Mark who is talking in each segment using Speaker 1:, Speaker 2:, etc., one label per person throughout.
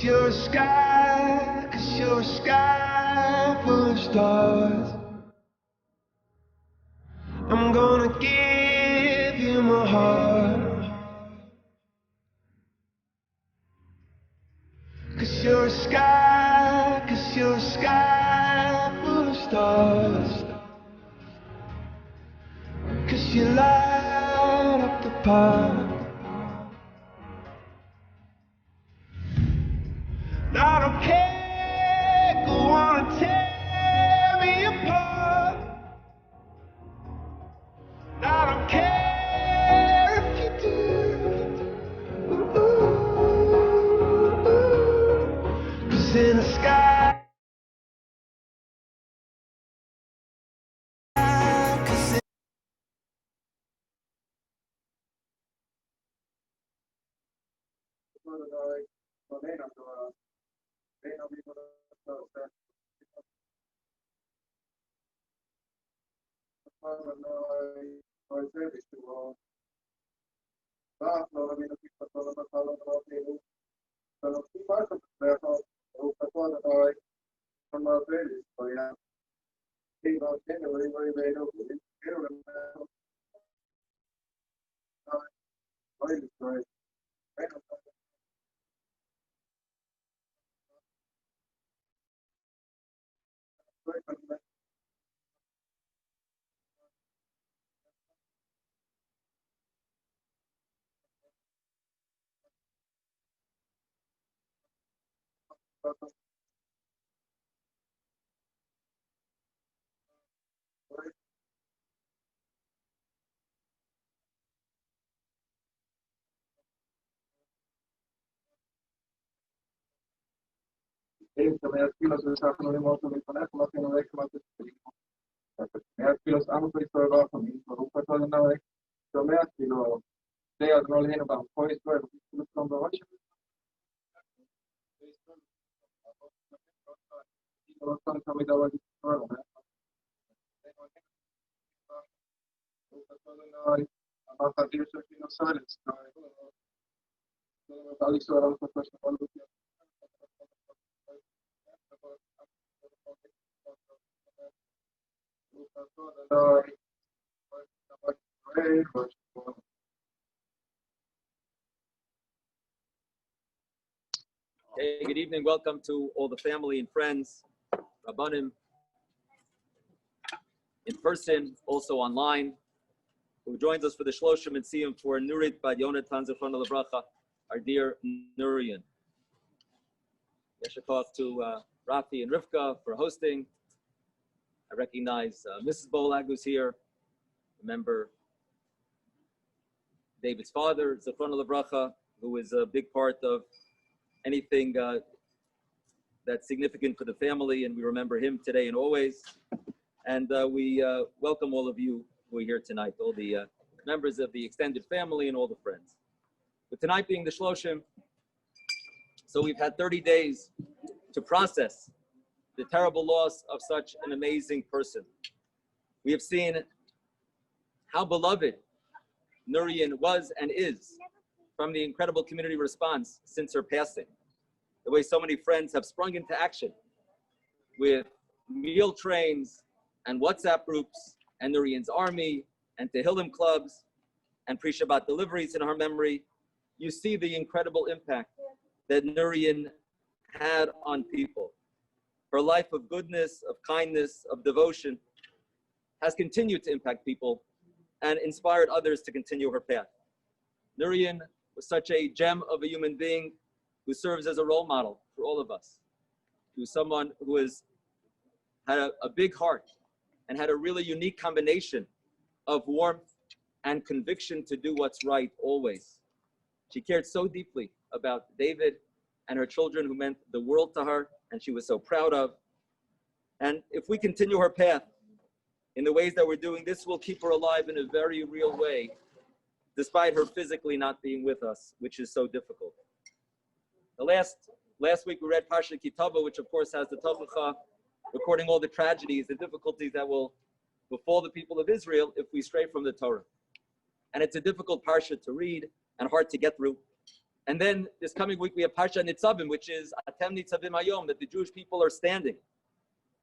Speaker 1: you're a sky, 'cause you're a sky full of stars. I'm gonna give you my heart. 'Cause you're a sky, 'cause you're a sky full of stars. 'Cause you light up the park. I don't care, go on and tear me apart. I don't care if you do. Ooh, ooh, ooh. 'Cause in the sky, 'cause in
Speaker 2: Hey, good evening. Welcome to all the family and friends, Rabbanim, in person, also online, who joins us for the Shloshim and Siyum for Nourin Bad Yonatan Zefron Lebracha, our dear Nourin. Yeshakov to Rafi and Rivka for hosting. I recognize Mrs. Bolag, who's here. Remember David's father, Zefron Lebracha, who is a big part of anything that's significant for the family, and we remember him today and always. And we welcome all of you who are here tonight, all the members of the extended family and all the friends. But tonight being the Shloshim, so we've had 30 days to process the terrible loss of such an amazing person. We have seen how beloved Nourin was and is from the incredible community response since her passing. The way so many friends have sprung into action with meal trains and WhatsApp groups and Nourin's army and Tehillim clubs and pre-Shabbat deliveries in her memory. You see the incredible impact that Nourin had on people. Her life of goodness, of kindness, of devotion has continued to impact people and inspired others to continue her path. Nourin was such a gem of a human being who serves as a role model for all of us. He was someone who had a big heart and had a really unique combination of warmth and conviction to do what's right always. She cared so deeply about David and her children, who meant the world to her and she was so proud of. And if we continue her path in the ways that we're doing, this will keep her alive in a very real way, despite her physically not being with us, which is so difficult. The last week we read Parsha Kitava, which of course has the Tovacha, recording all the tragedies, the difficulties that will befall the people of Israel if we stray from the Torah. And it's a difficult Parsha to read and hard to get through. And then this coming week, we have Parsha Nitzavim, which is Atem Nitzavim Hayom, that the Jewish people are standing.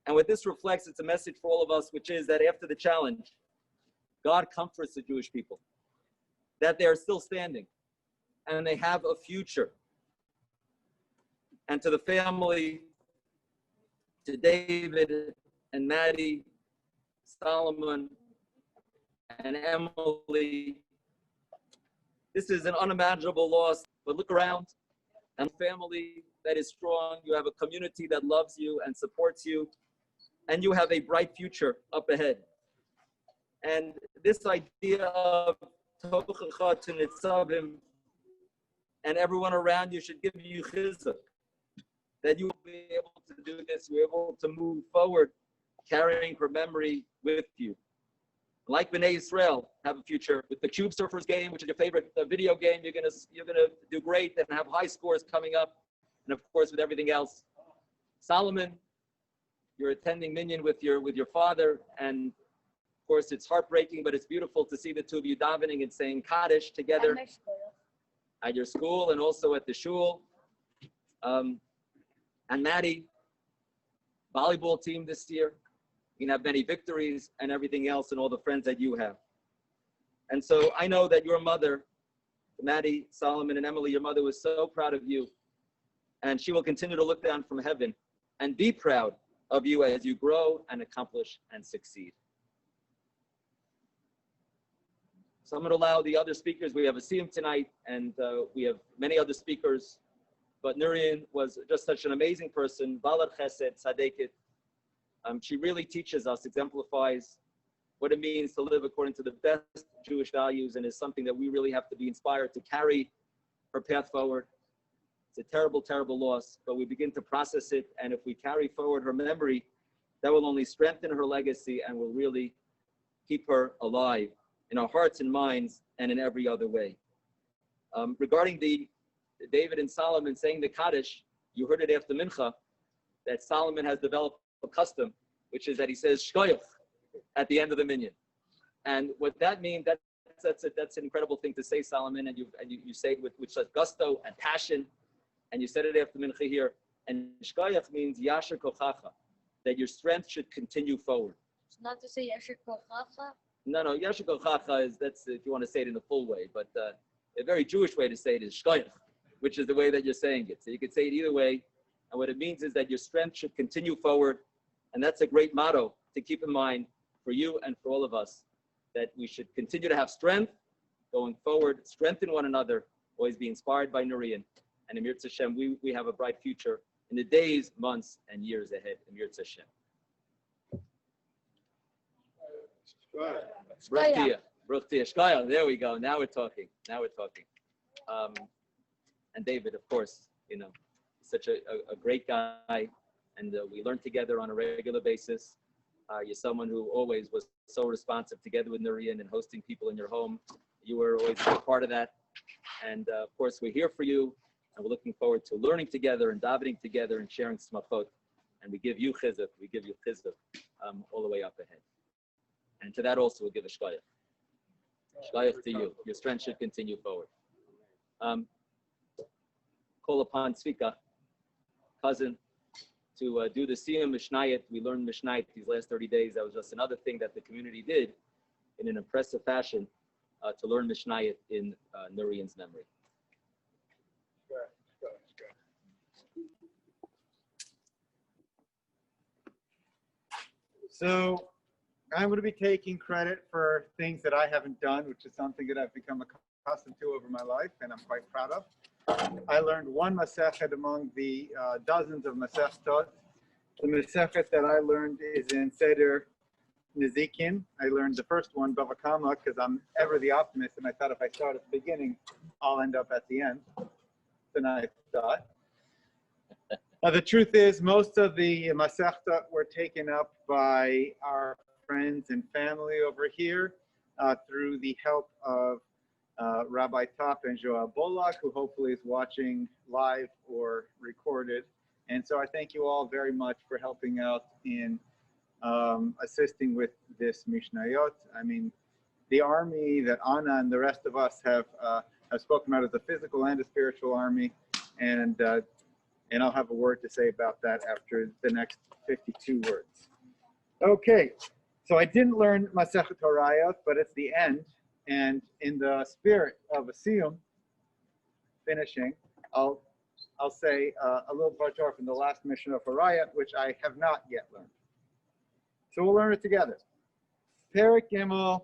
Speaker 2: And what this reflects, it's a message for all of us, which is that after the challenge, God comforts the Jewish people, that they are still standing and they have a future. And to the family, to David and Maddie, Solomon and Emily, this is an unimaginable loss, but look around, and a family that is strong. You have a community that loves you and supports you, and you have a bright future up ahead. And this idea of Tochacha to Nitzavim, and everyone around you should give you chizuk, that you will be able to do this, you're able to move forward, carrying her memory with you. Like B'nai Yisrael, have a future with the Cube Surfers game, which is your favorite video game. You're gonna do great and have high scores coming up, and of course with everything else. Solomon, you're attending minyan with your father, and of course it's heartbreaking, but it's beautiful to see the two of you davening and saying Kaddish together at your school and also at the shul. And Maddie, volleyball team this year. You can have many victories and everything else and all the friends that you have. And so I know that your mother, Maddie, Solomon, and Emily, your mother was so proud of you. And she will continue to look down from heaven and be proud of you as you grow and accomplish and succeed. So I'm going to allow the other speakers. We have a Siyum tonight, and we have many other speakers. But Nourin was just such an amazing person, Balad Chesed, Tzaddiket. She really teaches us, exemplifies what it means to live according to the best Jewish values, and is something that we really have to be inspired to carry her path forward. It's a terrible, terrible loss, but we begin to process it, and if we carry forward her memory, that will only strengthen her legacy and will really keep her alive in our hearts and minds and in every other way. Regarding the David and Solomon saying the Kaddish, you heard it after Mincha, that Solomon has developed a custom, which is that he says shkoyach at the end of the minyan. And what that means, that's an incredible thing to say, Solomon, and you say it with such gusto and passion, and you said it after Mincha here. And shkoyach means yasher kochacha, that your strength should continue forward.
Speaker 3: It's not to say yasher kochacha?
Speaker 2: No, yasher kochacha is, that's if you want to say it in the full way, but a very Jewish way to say it is shkoyach, which is the way that you're saying it. So you could say it either way. And what it means is that your strength should continue forward. And that's a great motto to keep in mind for you and for all of us, that we should continue to have strength going forward, strengthen one another, always be inspired by Nourin. And Emir Tzashem, we have a bright future in the days, months, and years ahead. Emir Tzashem. Shkaya. There we go. Now we're talking. And David, of course, such a great guy. And we learn together on a regular basis. You're someone who always was so responsive together with Nourin and hosting people in your home. You were always a big part of that. And of course, we're here for you. And we're looking forward to learning together and davening together and sharing smachot. And we give you chizuk, all the way up ahead. And to that also we'll give a shkoyach. Shkoyach to you. Your strength should continue forward. Call upon Tzvika, cousin, to do the Siyum Mishnayot. We learned Mishnayot these last 30 days. That was just another thing that the community did in an impressive fashion to learn Mishnayot in Nourin's memory.
Speaker 4: So I'm going to be taking credit for things that I haven't done, which is something that I've become accustomed to over my life, and I'm quite proud of. I learned one Masechet among the dozens of Masechtot. The Masechet that I learned is in Seder Nezikin. I learned the first one, Bava Kama, because I'm ever the optimist, and I thought if I start at the beginning, I'll end up at the end. Then I thought. The truth is, most of the Masechtot were taken up by our friends and family over here through the help of Rabbi Top and Joel Bolak, who hopefully is watching live or recorded. And so I thank you all very much for helping out in assisting with this Mishnayot. I mean, the army that Anna and the rest of us have I've spoken about as a physical and a spiritual army, and I'll have a word to say about that after the next 52 words. Okay, so I didn't learn Masechet Horayot, but it's the end, and in the spirit of a siyum, finishing, I'll say a little part from the last mission of Horayot, which I have not yet learned. So we'll learn it together. Perek Gimel,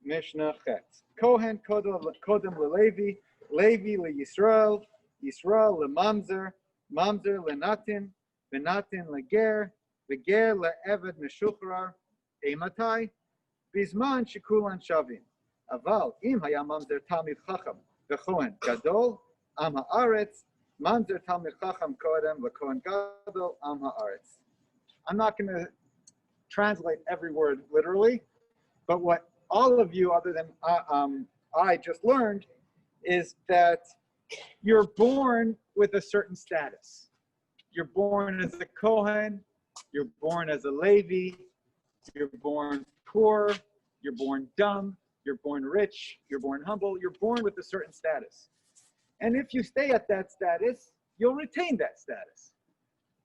Speaker 4: Mishnah Chet. Kohen kodem leLevi, Levi leYisrael, Yisrael leMamzer, Mamzer leNatin, veNatin leGer, veGer leEved Meshuchrar, Eimatai, Bizman shekulan shavim. Aval im haya Mamzer Talmid Chacham, veKohen Gadol, Am Haaretz, Mamzer Talmid Chacham kodem leKohen Gadol, Am Haaretz. I'm not going to translate every word literally, but what all of you other than I just learned is that you're born with a certain status. You're born as a Kohen, you're born as a Levi, you're born poor, you're born dumb, you're born rich, you're born humble, you're born with a certain status. And if you stay at that status, you'll retain that status.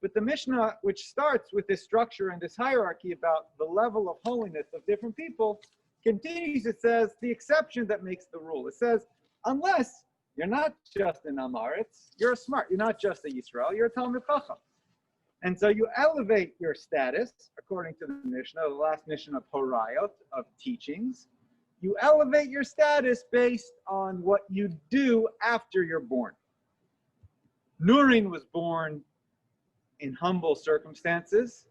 Speaker 4: But the Mishnah, which starts with this structure and this hierarchy about the level of holiness of different people, continues, it says, the exception that makes the rule. It says, unless you're not just an Amaretz, you're smart. You're not just a Yisrael, you're a Talmid Chacham. And so you elevate your status, according to the Mishnah, the last Mishnah of Horayot, of teachings. You elevate your status based on what you do after you're born. Nourin was born in humble circumstances,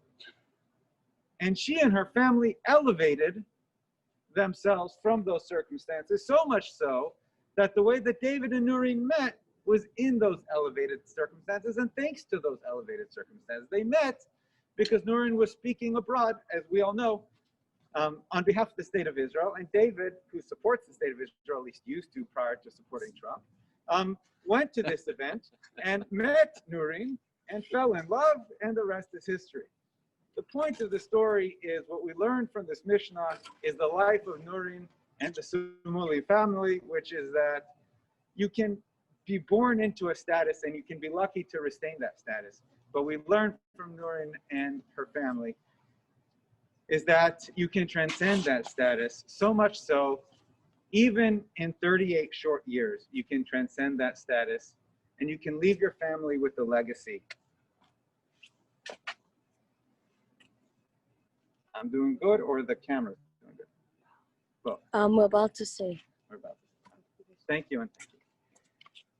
Speaker 4: and she and her family elevated themselves from those circumstances, so much so that the way that David and Nourin met was in those elevated circumstances, and thanks to those elevated circumstances. They met because Nourin was speaking abroad, as we all know, on behalf of the state of Israel, and David, who supports the state of Israel, at least used to prior to supporting Trump, went to this event and met Nourin and fell in love, and the rest is history. The point of the story is what we learned from this Mishnah is the life of Nourin and the Sumuli family, which is that you can be born into a status and you can be lucky to retain that status. But we learned from Nourin and her family is that you can transcend that status, so much so, even in 38 short years, you can transcend that status and you can leave your family with a legacy. I'm doing good, or the camera's doing good? Well,
Speaker 3: I'm about to say.
Speaker 4: we're about to. Thank you. And thank you.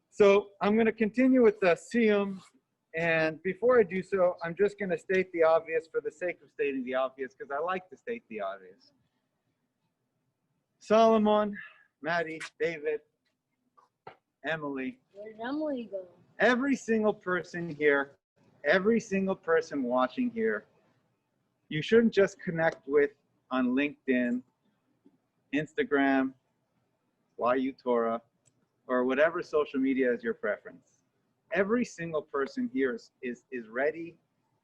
Speaker 4: So I'm going to continue with the siyum, and before I do so, I'm just going to state the obvious for the sake of stating the obvious, because I like to state the obvious. Solomon, Maddie, David, Emily,
Speaker 3: Where did Emily go?
Speaker 4: every single person here, every single person watching here, you shouldn't just connect with on LinkedIn, Instagram, YU Torah, or whatever social media is your preference. Every single person here is ready,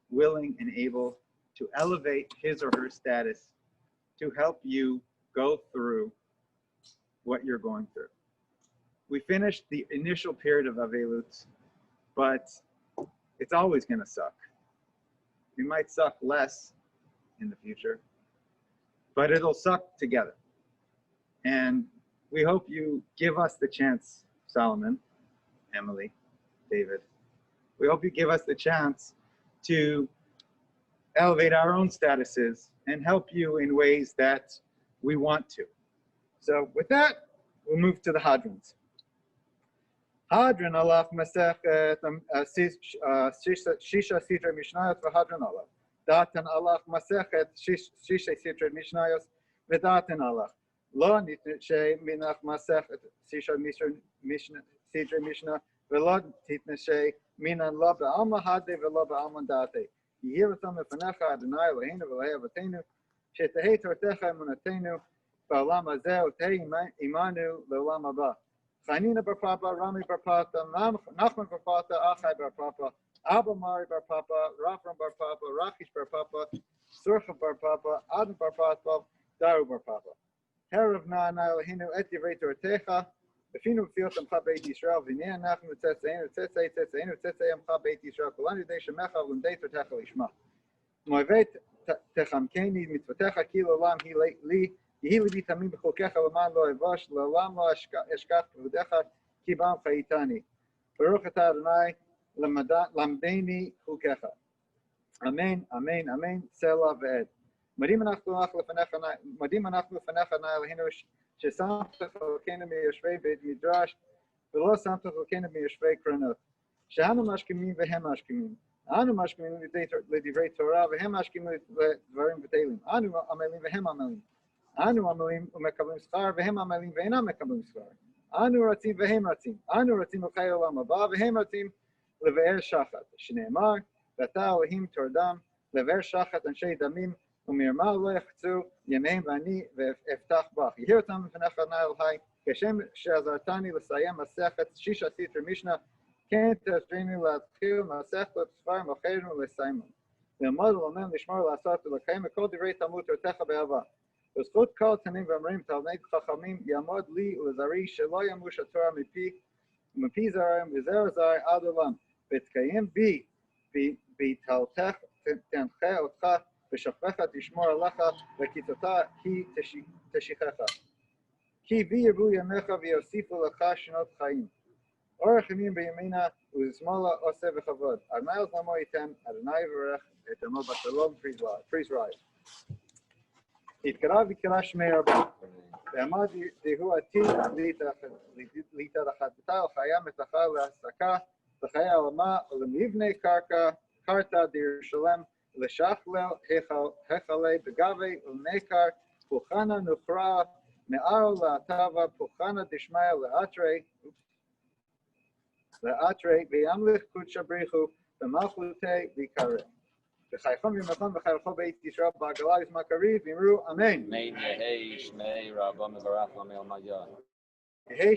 Speaker 4: willing, and able to elevate his or her status to help you go through what you're going through. We finished the initial period of Avelut, but it's always going to suck. We might suck less in the future, but it'll suck together. And we hope you give us the chance, Solomon, Emily, David. We hope you give us the chance to elevate our own statuses and help you in ways that we want to. So with that, we'll move to the Hadrons. Hadron alaf masechet shisha sidra mishnayot v'hadron alaf. Datan alaf masechet shisha sidra mishnayot v'datan alaf. Lo nitnashe minach masechet shisha sidra mishnah v'lo nitnashe minan lo ba'alma hade v'lo ba'alma date. Yehiratam lefanecha Adonai Eloheinu v'Elahei Avotenu shetehei tortecha emunatenu ba'olam hazeh utehei imanu le'olam haba. Chanina bar Papa, Rami bar Papa, Nachman bar Papa, Achai bar Papa, Abba Mari bar Papa, Rafram bar Papa, Rachish bar Papa, Surcha bar Papa, Adam bar Papa, Daru bar Papa. Herav na Elohinu et divrei Tortecha, צפינו בפיות עמך בית ישראל, והנה אנחנו צאצאינו, צאצאי צאצאינו, צאצאי עמך בית ישראל, כולנו ידי שמך ולמדי תורתך לשמה. מואבי תחמקני מצוותיך כי לעולם יהי ליבי תמים בחוקיך למען לא אבוש, לעולם לא אשכח כבודיך כי בם חייתני. ברוך אתה אדוני למדני חוקיך. אמן, אמן, אמן, סלע ועד. מודים אנחנו לפניך נא אלוהינו ששמת חלקנו מיושבי בית מדרש ולא שמת חלקנו מיושבי קרנות. שאנו משכימים והם משכימים. אנו משכימים לדברי תורה והם משכימים לדברים בטלים. אנו עמלים והם עמלים. אנו עמלים ומקבלים שכר והם עמלים ואינם מקבלים שכר. אנו רצים והם רצים. אנו רצים לחיי עולם הבא והם רצים לבאר שחת. שנאמר, ואתה אלוהים תורדם לבאר שחת אנשי דמים ומרמה לא יחצו ימיהם ואני ואפתח בך. יהי אותם לפניך נא אלוהי, כשם שעזרתני לסיים מסכת שישה סטרי משנה, כן תעזרני להתחיל מסכת ספרים אחרים ולסיימם. ללמוד וללמד לשמור לעשות ולקיים בכל דברי תלמוד תורתך באהבה. בזכות כל תנים ואומרים תלמיד חכמים יעמוד לי ולזרעי שלא ימוש התורה מפי ומפי זרעים וזרע זר עד עולם. ותקיים בי בהתהלתך תנחה אותך ושפך תשמור עליך וכיתתה היא תשיכך. כי בי ירבו ימיך ויוסיפו לך שנות חיים. אורך ימים בימינה ולשמאלה עושה בכבוד. אדוני עוזרמו ייתן, אדוני יברך את עמו בשלום פריז רייב. יתקרא ויקרא שמי רבה. ועמד דהו עתיד להתרחבתה ולחיה מתחה להסקה, לחיי העלמה ולמבנה קרתא דירושלם, לשכלל החלי בגבי ולנקר, פולחנה נוכרה, מארו להטבה, פולחנה דשמיא לאתרי, וימליך קודשא בריחו, במלכותי ויקרא. וחייכם ומלכם וחייכו בית ישראל בעגלה ישמע קריב, ואמרו אמן.
Speaker 5: אמן יהי שמי רבו מברך לעמל מדיה.
Speaker 4: יהי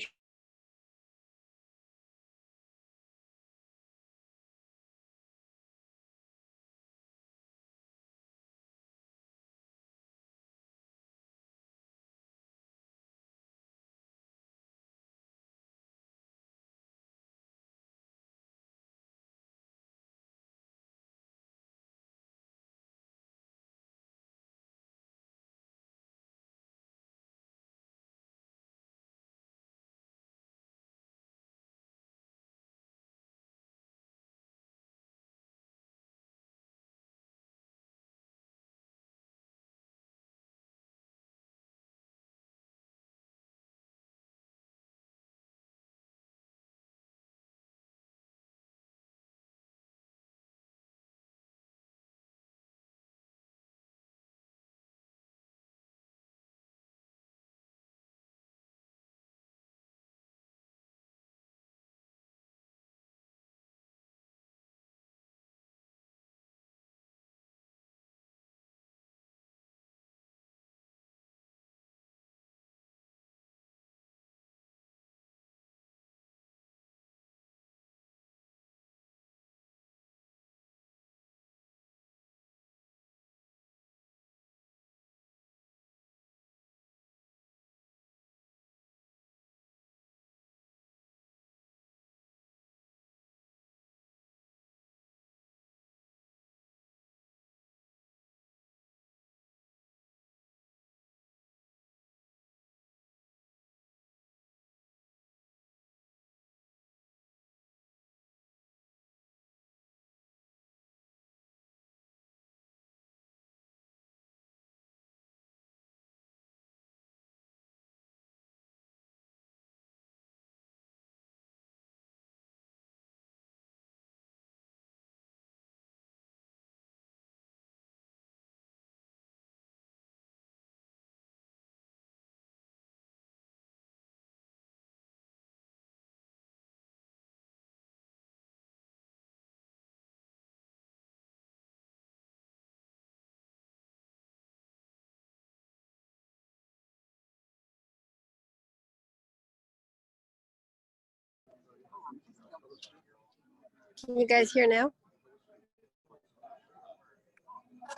Speaker 6: Can you guys hear now?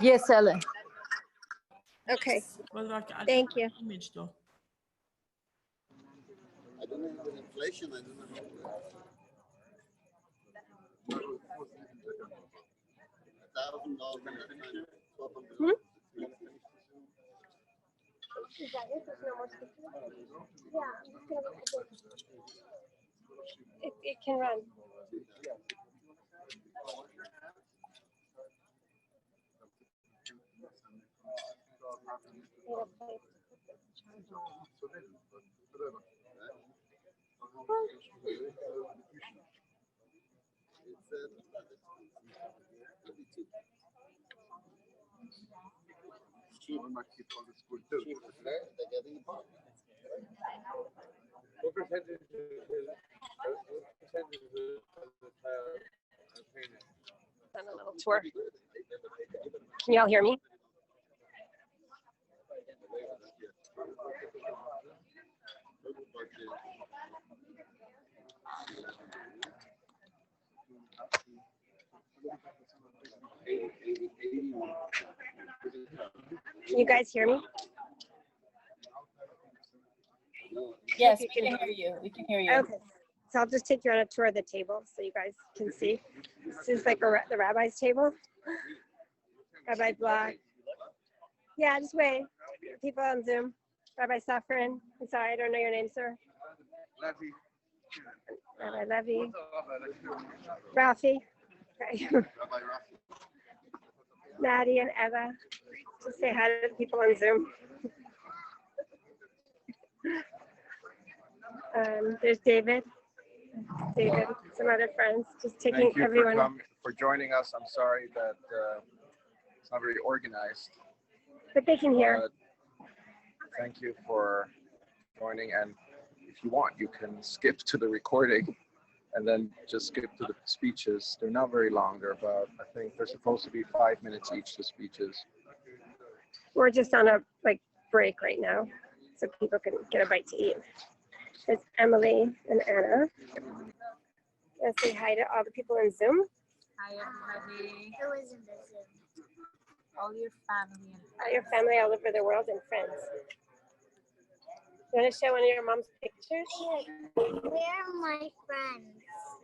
Speaker 3: Yes, Ellen.
Speaker 6: Okay, thank you. With inflation, I don't know. $1,000.
Speaker 7: Hmm? Is that it? There's no more speakers? Yeah, I'm just gonna look at it. It can run.
Speaker 5: What percentage
Speaker 7: On a little tour. Can y'all hear me? Can you guys hear me?
Speaker 3: Yes, we can hear you. We can hear you.
Speaker 7: Okay. So I'll just take you on a tour of the table so you guys can see. This is like the rabbi's table. Rabbi Block. Yeah, just wait. People on Zoom. Rabbi Safran. I'm sorry, I don't know your name, sir.
Speaker 5: Levy.
Speaker 7: Rabbi Levy. Rafi. Okay. Maddie and Eva. Just say hi to the people on Zoom. There's David. Some other friends. Just taking
Speaker 8: Thank you
Speaker 7: everyone.
Speaker 8: for joining us. I'm sorry that it's not very organized.
Speaker 7: But they can hear.
Speaker 8: Thank you for joining, and if you want, you can skip to the recording and then just skip to the speeches. They're not very long. They're about, I think they're supposed to be 5 minutes each, the speeches.
Speaker 7: We're just on a break right now, so people can get a bite to eat. There's Emily and Anna. Let's say hi to all the people in Zoom.
Speaker 9: Hi, everybody. Who is in the Zoom? All your family.
Speaker 7: All your family all over the world and friends. You want to show one of your mom's pictures?
Speaker 9: Where are my friends?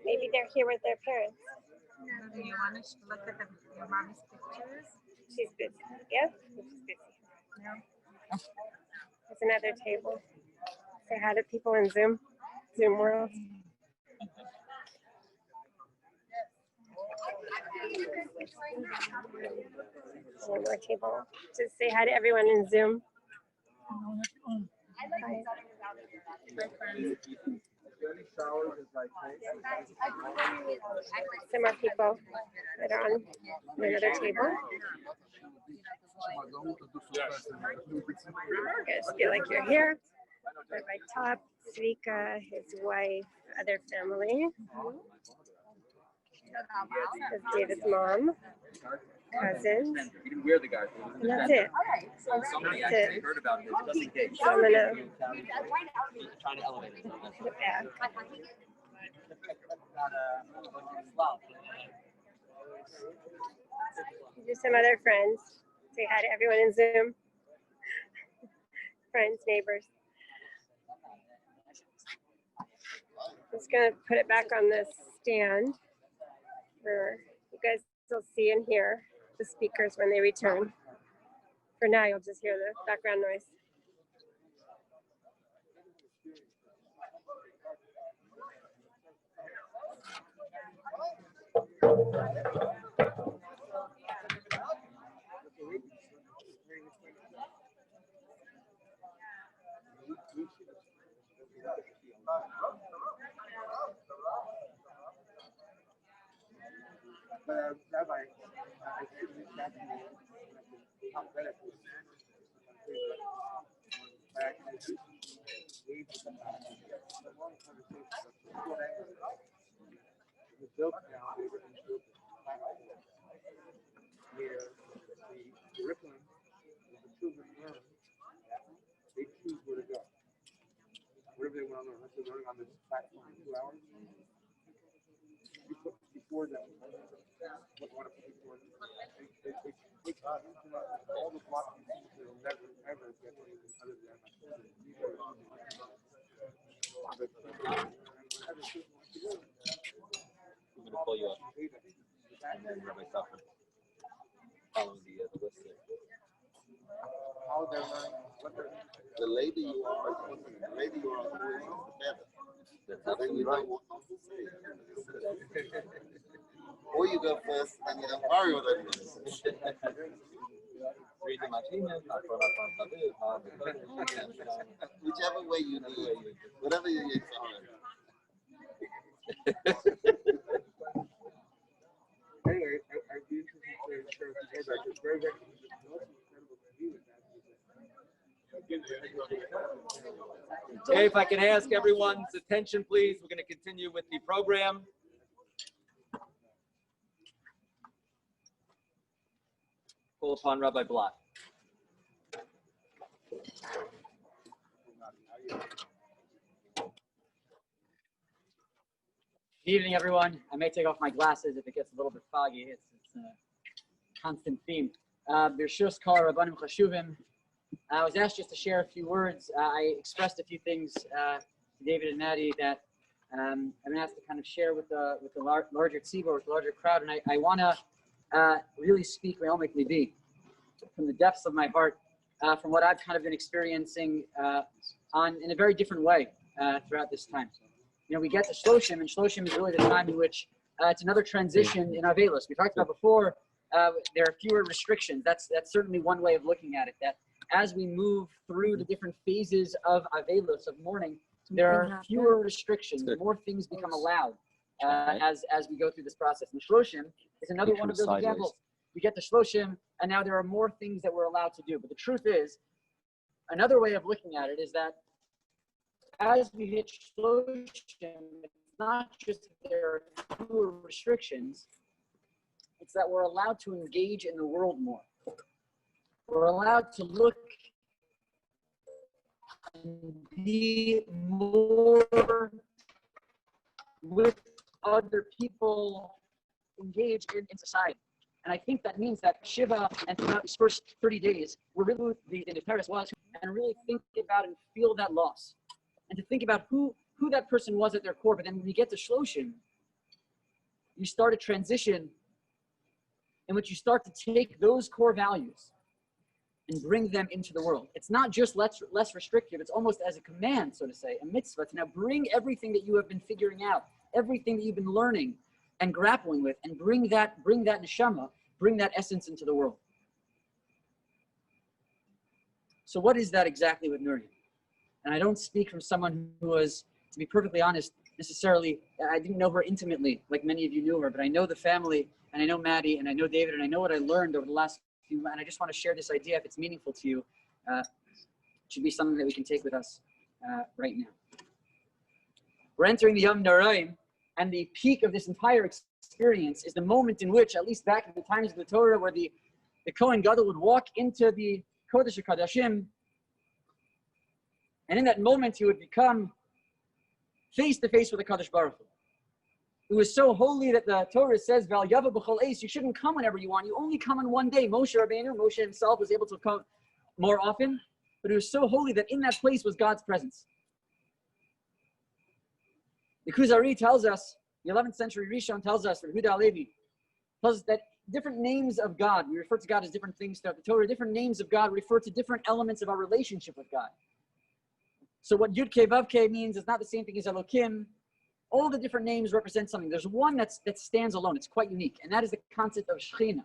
Speaker 7: Maybe they're here with their parents.
Speaker 9: No, do you want to look at your mom's pictures?
Speaker 7: She's busy. Yeah? She's busy.
Speaker 9: No.
Speaker 7: There's another table. Say hi to people in Zoom. Zoom world. One more table. Just say hi to everyone in Zoom. Hi. Some more people that are on another table. Just feel like you're here. At my top, Svika, his wife, other family. That's David's mom, cousins.
Speaker 2: You didn't wear the guy.
Speaker 7: And that's it.
Speaker 2: Somebody
Speaker 7: That's
Speaker 2: actually
Speaker 7: it.
Speaker 2: heard about this just in case.
Speaker 7: So I'm gonna
Speaker 2: Trying to elevate it.
Speaker 7: put it back. Here's some other friends. Say hi to everyone in Zoom. Friends, neighbors. I'm just gonna put it back on this stand for you guys will see and hear the speakers when they return. For now, you'll just hear the background noise.
Speaker 4: Rabbi, where the curriculum that the children learn, they choose where to go. Whatever they want to learn. Let's say learning on this platform in 2 hours. You put before them what you want to put before them. They take all the blocks they'll never ever get anything other than
Speaker 2: going to pull you up. And then Rabbi Safran following the list there.
Speaker 6: The lady you are,
Speaker 2: That's absolutely right.
Speaker 6: Or you go first and you don't worry what I'm going to say. Whichever way you do it, whatever you use.
Speaker 1: Anyway, I'd be interested to share with you guys. It's very, very
Speaker 2: Okay, if I can ask everyone's attention, please. We're going to continue with the program. Call upon Rabbi Blatt.
Speaker 10: Good evening, everyone. I may take off my glasses if it gets a little bit foggy. It's a constant theme. Birshus Kol Rabbanim Chashuvim. I was asked just to share a few words. I expressed a few things to David and Maddie that I've been asked to kind of share with the larger tzibur, with the larger crowd, and I want to really speak Me'omek Libi, from the depths of my heart, from what I've kind of been experiencing in a very different way throughout this time. You know, we get to Shloshim, and Shloshim is really the time in which it's another transition in Avelos. We talked about before, there are fewer restrictions. That's certainly one way of looking at it, that as we move through the different phases of Avelos, of mourning, there are fewer restrictions, more things become allowed as we go through this process. And Shloshim is another one of those examples. We get to Shloshim, and now there are more things that we're allowed to do. But the truth is, another way of looking at it is that as we hit Shloshim, it's not just that there are fewer restrictions, it's that we're allowed to engage in the world more. We're allowed to look and be more with other people, engage in society. And I think that means that Shiva and throughout these first 30 days, we're really, in the Paris was, and really think about and feel that loss. And to think about who that person was at their core. But then when you get to Shloshim, you start a transition in which you start to take those core values and bring them into the world. It's not just less restrictive, it's almost as a command, so to say, a mitzvah, to now bring everything that you have been figuring out, everything that you've been learning and grappling with, and bring that neshama, bring that essence into the world. So what is that exactly with Nourin? And I don't speak from someone who was, to be perfectly honest, necessarily, I didn't know her intimately, like many of you knew her, but I know the family, and I know Maddie, and I know David, and I know what I learned over the last few months, and I just want to share this idea, if it's meaningful to you, it should be something that we can take with us right now. We're entering the Yom Nourin, and the peak of this entire experience is the moment in which, at least back in the times of the Torah, where the Kohen Gadol would walk into the Kodesh HaKodashim, and in that moment, he would become face to face with the Kadosh Baruch Hu. It was so holy that the Torah says, "Val yava b'chol eis," you shouldn't come whenever you want. You only come on one day. Moshe himself was able to come more often, but it was so holy that in that place was God's presence. The Kuzari tells us, the 11th century Rishon tells us, or Huda Alevi tells us that different names of God, we refer to God as different things throughout the Torah, different names of God refer to different elements of our relationship with God. So what Yud Kei Vav Kei means is not the same thing as Elokim. All the different names represent something. There's one that stands alone. It's quite unique, and that is the concept of Shechina,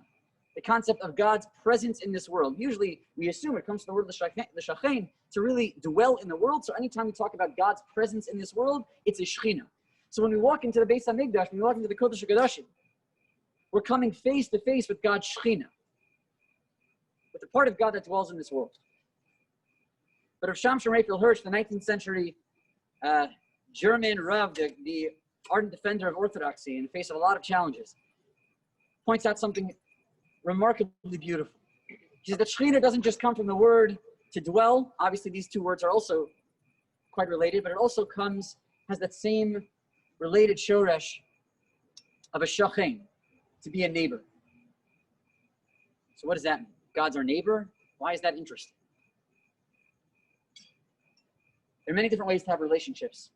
Speaker 10: the concept of God's presence in this world. Usually, we assume it comes from the word l'shachein, to really dwell in the world. So anytime we talk about God's presence in this world, it's a Shechina. So when we walk into the Beis HaMikdash, when we walk into the Kodesh HaKodashim, we're coming face to face with God's Shechina, with the part of God that dwells in this world. But Rav Shamshon Raphael Hirsch, the 19th century German Rav, the ardent defender of orthodoxy in the face of a lot of challenges, points out something remarkably beautiful. He says that Shechina doesn't just come from the word to dwell. Obviously, these two words are also quite related, but it also has that same related shoresh of a shachein, to be a neighbor. So what does that mean? God's our neighbor? Why is that interesting? There are many different ways to have relationships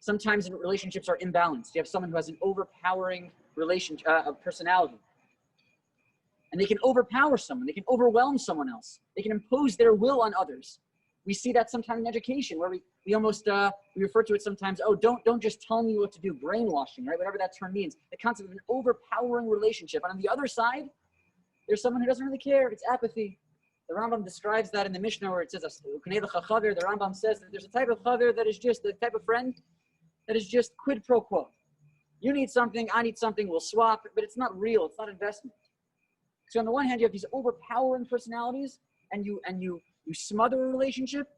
Speaker 10: Sometimes relationships are imbalanced. You have someone who has an overpowering personality. And they can overpower someone. They can overwhelm someone else. They can impose their will on others. We see that sometimes in education, where we almost, we refer to it sometimes, oh, don't just tell me what to do, brainwashing, right? Whatever that term means. The concept of an overpowering relationship. And on the other side, there's someone who doesn't really care. It's apathy. The Rambam describes that in the Mishnah where it says, the Rambam says that there's a type of chaver that is just the type of friend that is just quid pro quo. You need something, I need something, we'll swap, but it's not real, it's not investment. So on the one hand, you have these overpowering personalities and you smother a relationship.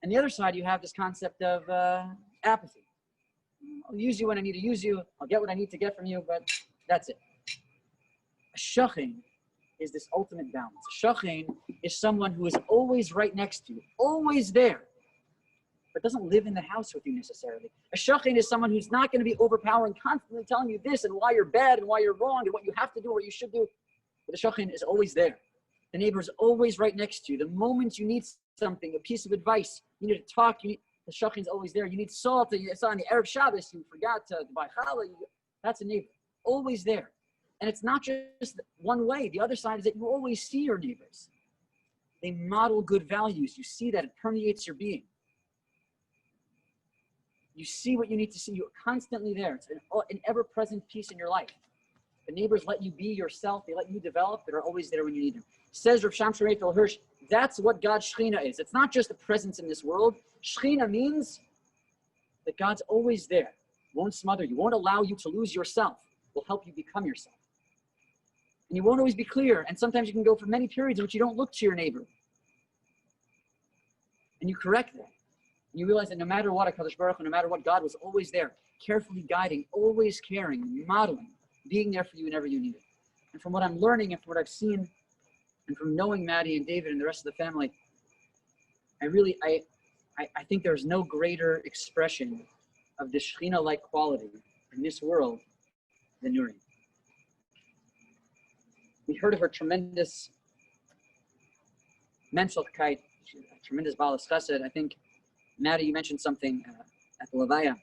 Speaker 10: And the other side, you have this concept of apathy. I'll use you when I need to use you, I'll get what I need to get from you, but that's it. A shachin is this ultimate balance. A shachin is someone who is always right next to you, always there, but doesn't live in the house with you necessarily. A shachin is someone who's not going to be overpowering, constantly telling you this and why you're bad and why you're wrong and what you have to do or what you should do. But the shachin is always there. The neighbor is always right next to you. The moment you need something, a piece of advice, you need to talk, the shachin is always there. You need salt, it's on the Erev Shabbos, you forgot to buy challah, that's a neighbor, always there. And it's not just one way. The other side is that you always see your neighbors. They model good values. You see that it permeates your being. You see what you need to see. You're constantly there. It's an ever-present piece in your life. The neighbors let you be yourself. They let you develop. They're always there when you need them. Says Rav Shamshon Raphael Hirsch, that's what God's Shekhinah is. It's not just a presence in this world. Shekhinah means that God's always there. Won't smother you. Won't allow you to lose yourself. Will help you become yourself. And you won't always be clear. And sometimes you can go for many periods in which you don't look to your neighbor. And you correct that. And you realize that no matter what, HaKadosh Baruch Hu, no matter what, God was always there, carefully guiding, always caring, modeling, being there for you whenever you need it. And from what I'm learning and from what I've seen, and from knowing Maddie and David and the rest of the family, I think there's no greater expression of the Shekhinah-like quality in this world than Nourin. We heard of her tremendous menschlichkeit, tremendous balas chesed. I think, Maddie, you mentioned something at the Levaya.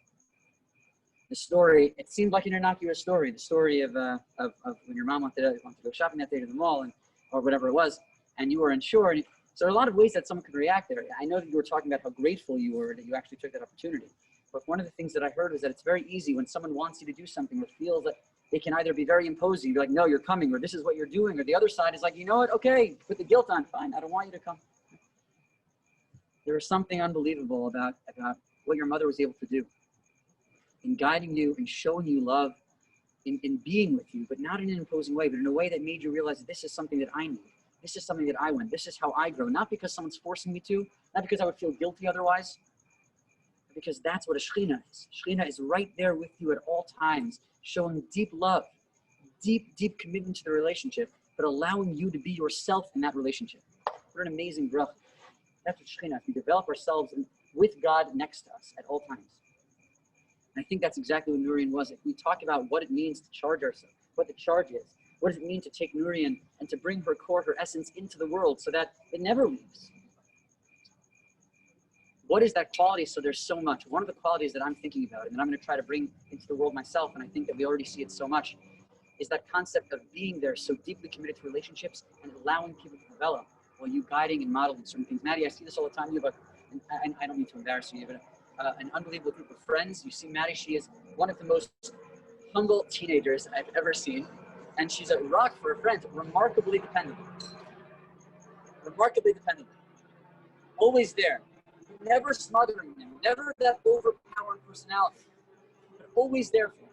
Speaker 10: The story, it seemed like an innocuous story. The story of when your mom wanted to go shopping that day to the mall, or whatever it was, and you were unsure. And so there are a lot of ways that someone could react there. I know that you were talking about how grateful you were that you actually took that opportunity. But one of the things that I heard was that it's very easy when someone wants you to do something or feels that they can either be very imposing, be like, no, you're coming, or this is what you're doing, or the other side is like, you know what, okay, put the guilt on, fine, I don't want you to come. There was something unbelievable about what your mother was able to do in guiding you, in showing you love, in being with you, but not in an imposing way, but in a way that made you realize that this is something that I need. This is something that I want. This is how I grow. Not because someone's forcing me to, not because I would feel guilty otherwise, but because that's what a Shekhinah is. Shekhinah is right there with you at all times, showing deep love, deep commitment to the relationship, but allowing you to be yourself in that relationship. What an amazing bracha. That's what Shekhinah is. We develop ourselves with God next to us at all times. And I think that's exactly what Nourin was. If we talk about what it means to charge ourselves, what the charge is, what does it mean to take Nourin and to bring her core, her essence into the world so that it never leaves? What is that quality? So there's so much. One of the qualities that I'm thinking about and that I'm going to try to bring into the world myself, and I think that we already see it so much, is that concept of being there so deeply committed to relationships and allowing people to develop while you guiding and modeling certain things. Maddie, I see this all the time. You have I don't mean to embarrass you, but an unbelievable group of friends. You see Maddie, she is one of the most humble teenagers I've ever seen. And she's a rock for her friends, remarkably dependable. Remarkably dependable. Always there. Never smothering them. Never that overpowering personality. But always there for them.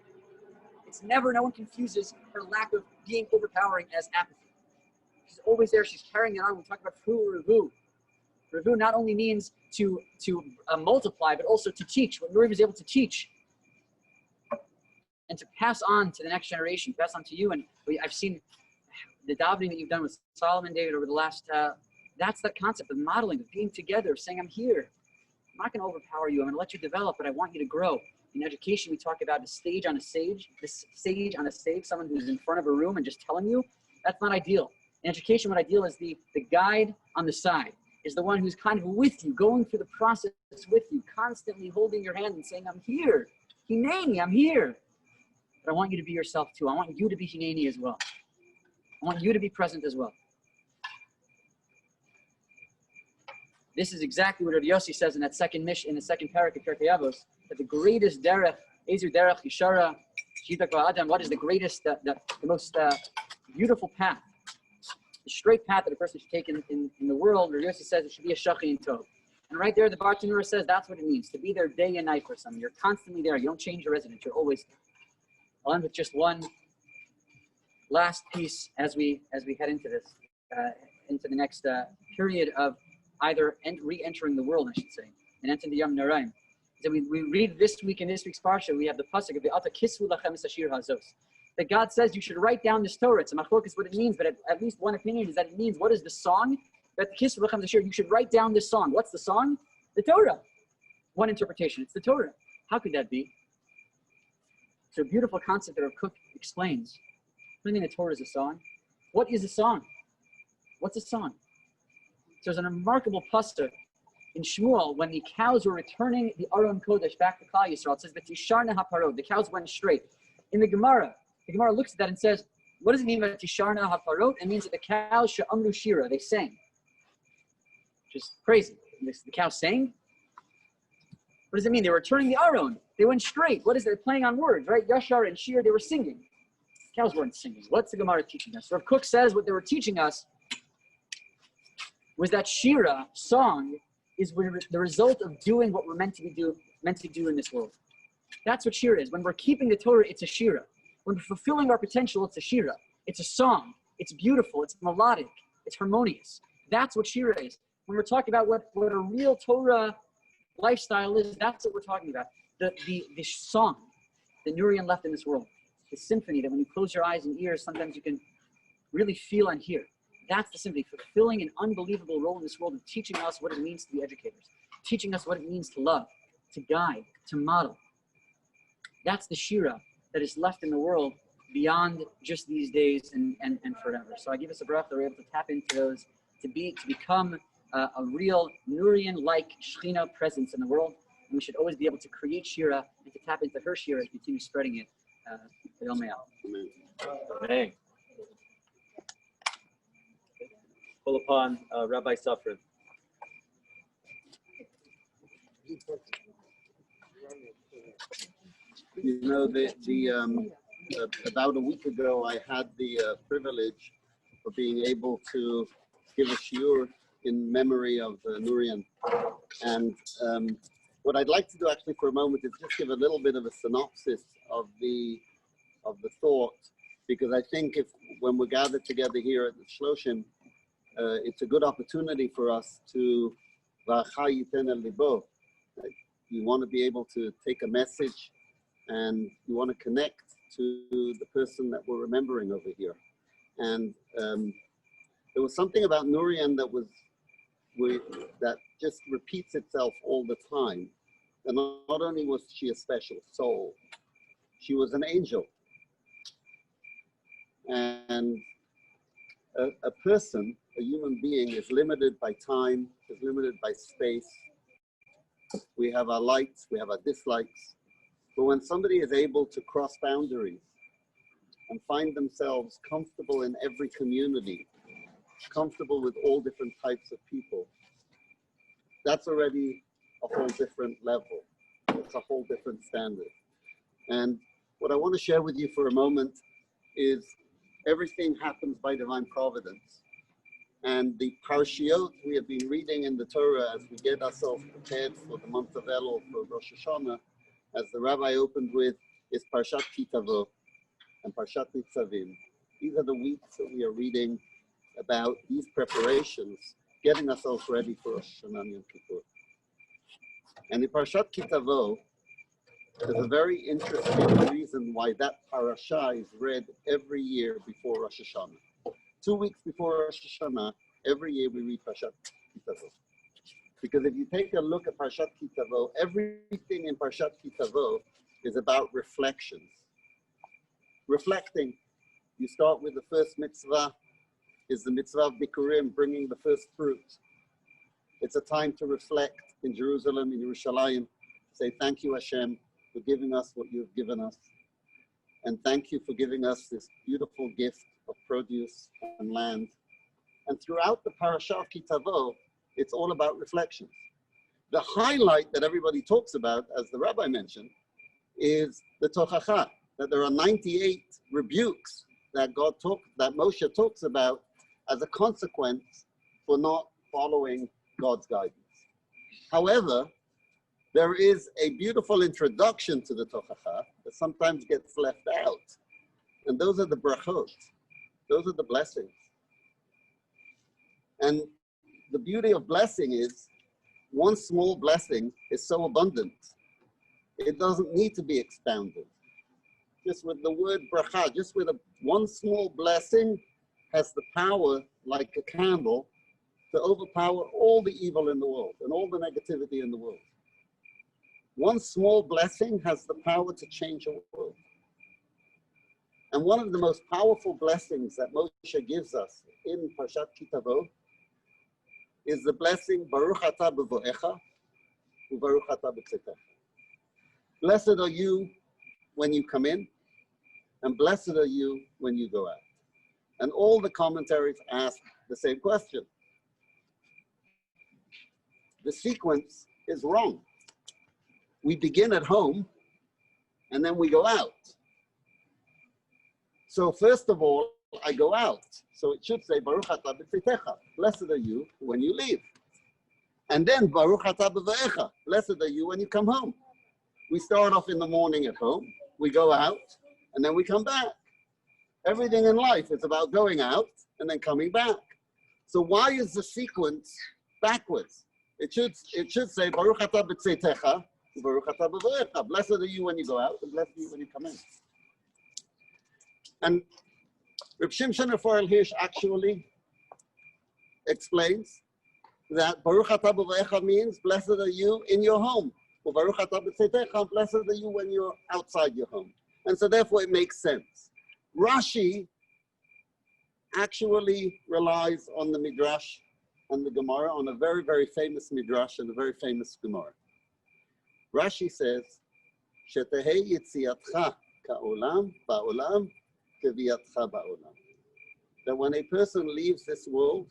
Speaker 10: It's never, no one confuses her lack of being overpowering as apathy. She's always there. She's carrying it on. We talk about Revu. Revu not only means to multiply, but also to teach. What Nourin was able to teach and to pass on to the next generation, pass on to you. And I've seen the davening that you've done with Solomon, David, over the last, that's that concept of modeling, of being together, of saying, I'm here. I'm not going to overpower you. I'm going to let you develop, but I want you to grow. In education, we talk about this sage on a stage, someone who's in front of a room and just telling you. That's not ideal. In education, what ideal is the guide on the side. is the one who's kind of with you, going through the process with you, constantly holding your hand and saying, I'm here. Hineni, I'm here. But I want you to be yourself too. I want you to be Hineni as well. I want you to be present as well. This is exactly what Rav Yossi says in that second mission, in the second parak of Pirkei Avos, that the greatest derech, Ezer derech Yishara, Shita Kol Adam, what is the greatest, the most beautiful path, the straight path that a person should take in the world. Rav Yossi says it should be a Shachi Tov. And right there, the Bartanura says that's what it means, to be there day and night for someone. You're constantly there. You don't change your residence. You're always there. I'll end with just one last piece as we head into this, into the next period of either re-entering the world, I should say, and entering the Yom Nourin. So we read this week in this week's parsha, we have the pasuk of the Ata Kisvu Lachem Es Ashir Hazos, that God says you should write down this Torah. It's a machlokes what it means, but at least one opinion is that it means, what is the song? That Kisvu Lachem Es Ashir, you should write down this song. What's the song? The Torah. One interpretation, it's the Torah. How could that be? It's a beautiful concept that our Cook explains. What do you mean the Torah is a song? What is a song? What's a song? So there's a remarkable pasuk in Shmuel when the cows were returning the Aron Kodesh back to Klal Yisrael. It says, "V'tisharna haparod." The cows went straight. In the Gemara looks at that and says, "What does it mean by tisharna haparod?" It means that the cows she'amru shira, they sang. Just crazy. The cows sang. What does it mean? They were returning the Aron. They went straight. What is it? They're playing on words, right? Yashar and shir. They were singing. Cows weren't singing. What's the Gemara teaching us? Rav Kook says what they were teaching us was that shira, song, is the result of doing what we're meant to do in this world. That's what shira is. When we're keeping the Torah, it's a shira. When we're fulfilling our potential, it's a shira. It's a song. It's beautiful. It's melodic. It's harmonious. That's what shira is. When we're talking about what a real Torah lifestyle is, that's what we're talking about. The song that Nourin left in this world. The symphony that when you close your eyes and ears, sometimes you can really feel and hear. That's the symphony, fulfilling an unbelievable role in this world of teaching us what it means to be educators, teaching us what it means to love, to guide, to model. That's the shira that is left in the world beyond just these days and forever. So I give us a bracha that we're able to tap into those, to become a real Nourin-like Shechina presence in the world. And we should always be able to create shira and to tap into her shira and continue spreading it.
Speaker 2: Amen. Call upon Rabbi Safran.
Speaker 6: You know, about a week ago, I had the privilege of being able to give a shiur in memory of Nourin. And what I'd like to do actually for a moment is just give a little bit of a synopsis of the thought, because I think when we're gathered together here at the Shloshim, it's a good opportunity for us to you want to be able to take a message and you want to connect to the person that we're remembering over here. And there was something about Nourin that just repeats itself all the time. And not only was she a special soul, she was an angel. And a person, a human being, is limited by time, is limited by space. We have our likes, we have our dislikes. But when somebody is able to cross boundaries and find themselves comfortable in every community, comfortable with all different types of people, that's already a whole different level. It's a whole different standard. And what I want to share with you for a moment is everything happens by divine providence. And the parshiot we have been reading in the Torah as we get ourselves prepared for the month of Elul, for Rosh Hashanah, as the rabbi opened with, is Parshat Kitavo and Parshat Nitzavim. These are the weeks that we are reading about these preparations, getting ourselves ready for Rosh Hashanah and Yom Kippur. And in Parshat Kitavo, there's a very interesting reason why that parasha is read every year before Rosh Hashanah. 2 weeks before Rosh Hashanah, every year we read Parshat Kitavo. Because if you take a look at Parshat Kitavo, everything in Parshat Kitavo is about reflections. Reflecting. You start with the first mitzvah, is the mitzvah of Bikurim, bringing the first fruit. It's a time to reflect in Jerusalem, in Yerushalayim, say thank you, Hashem, for giving us what you've given us. And thank you for giving us this beautiful gift of produce and land. And throughout the parasha of Ki Tavo, it's all about reflections. The highlight that everybody talks about, as the rabbi mentioned, is the tochacha, that there are 98 rebukes that Moshe talks about as a consequence for not following God's guidance. However, there is a beautiful introduction to the tochacha that sometimes gets left out. And those are the brachot. Those are the blessings. And the beauty of blessing is one small blessing is so abundant. It doesn't need to be expounded. Just with the word bracha, just with one small blessing has the power, like a candle, to overpower all the evil in the world and all the negativity in the world. One small blessing has the power to change a world. And one of the most powerful blessings that Moshe gives us in Parshat Ki Tavo is the blessing Baruch Atah B'voecha u'Baruch Atah B'tzetecha. Blessed are you when you come in, and blessed are you when you go out. And all the commentaries ask the same question. The sequence is wrong. We begin at home, and then we go out. So first of all, I go out. So it should say, Baruch Atah B'tzetecha, blessed are you when you leave. And then, Baruch Atah B'voecha, blessed are you when you come home. We start off in the morning at home, we go out, and then we come back. Everything in life is about going out and then coming back. So why is the sequence backwards? It should say, Baruch Atah B'tzetecha, Baruch Atah B'voecha, blessed are you when you go out, and blessed are you when you come in. And Reb Shimshon Raphael Hirsch actually explains that Baruch Atah B'voecha means blessed are you in your home. Or Baruch Atah B'tzetecha, blessed are you when you're outside your home. And so therefore it makes sense. Rashi actually relies on the Midrash and the Gemara, on a very, very famous Midrash and a very famous Gemara. Rashi says, Shetehei yitziatcha ka'olam ba'olam keviyatcha ba'olam. That when a person leaves this world,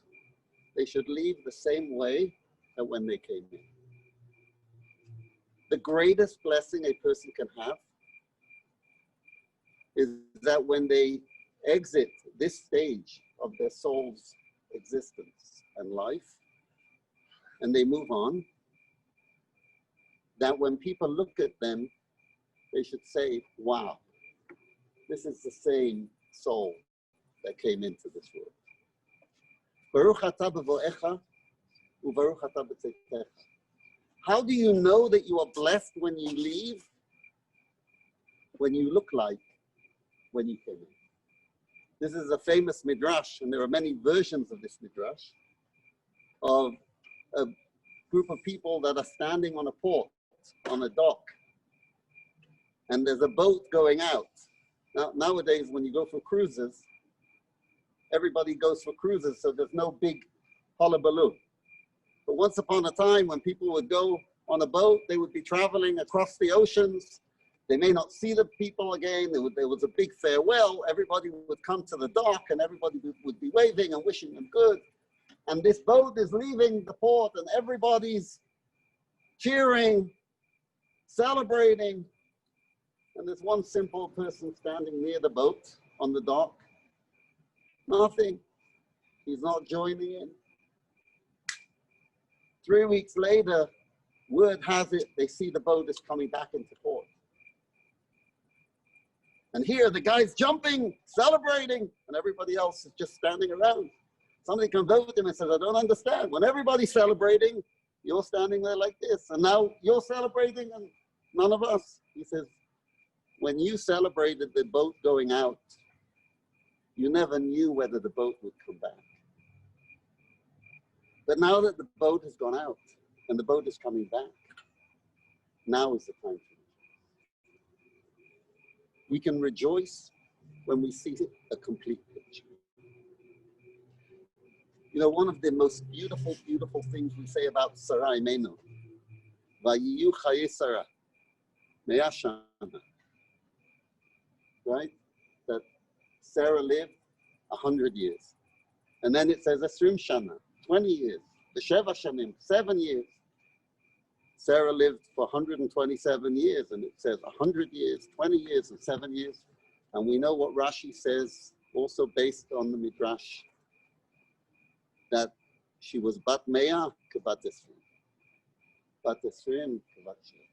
Speaker 6: they should leave the same way that when they came in. The greatest blessing a person can have is that when they exit this stage of their soul's existence and life, and they move on, that when people look at them, they should say, wow, this is the same soul that came into this world. Baruch Atah B'voecha u'Baruch Atah B'tzetecha. How do you know that you are blessed when you leave? When you look like when you came in. This is a famous midrash, and there are many versions of this midrash, of a group of people that are standing on a port, on a dock, and there's a boat going out. Now, nowadays, when you go for cruises, everybody goes for cruises, so there's no big hullabaloo. But once upon a time, when people would go on a boat, they would be traveling across the oceans. They may not see the people again. There was a big farewell. Everybody would come to the dock, and everybody would be waving and wishing them good. And this boat is leaving the port, and everybody's cheering, celebrating. And there's one simple person standing near the boat on the dock. Nothing. He's not joining in. 3 weeks later, word has it, they see the boat is coming back into port. And here the guy's jumping, celebrating, and everybody else is just standing around. Somebody comes over to him and says, I don't understand. When everybody's celebrating, you're standing there like this. And now you're celebrating and none of us. He says, when you celebrated the boat going out, you never knew whether the boat would come back. But now that the boat has gone out and the boat is coming back, now is the time to rejoice. We can rejoice when we see a complete picture. You know, one of the most beautiful, beautiful things we say about Sarah Imenu, Vayiyu Chaye Sarah, Mea Shana, right? That Sarah lived 100 years. And then it says Esrim Shana, 20 years. The Sheva Shanim, 7 years. Sarah lived for 127 years, and it says 100 years, 20 years, and 7 years. And we know what Rashi says, also based on the Midrash, that she was Bat Mea Kebat Esrim. Bat Esrim Kebat Sheva.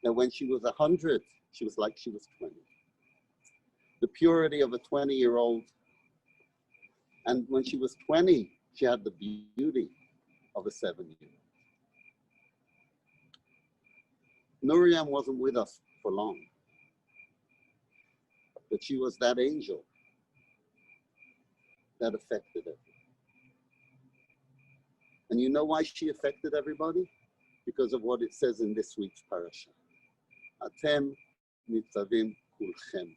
Speaker 6: Now, when she was 100, she was like she was 20. The purity of a 20-year-old. And when she was 20, she had the beauty of a 7-year-old. Nourin wasn't with us for long, but she was that angel that affected her. And you know why she affected everybody? Because of what it says in this week's parasha. Atem nitzavim kulchem.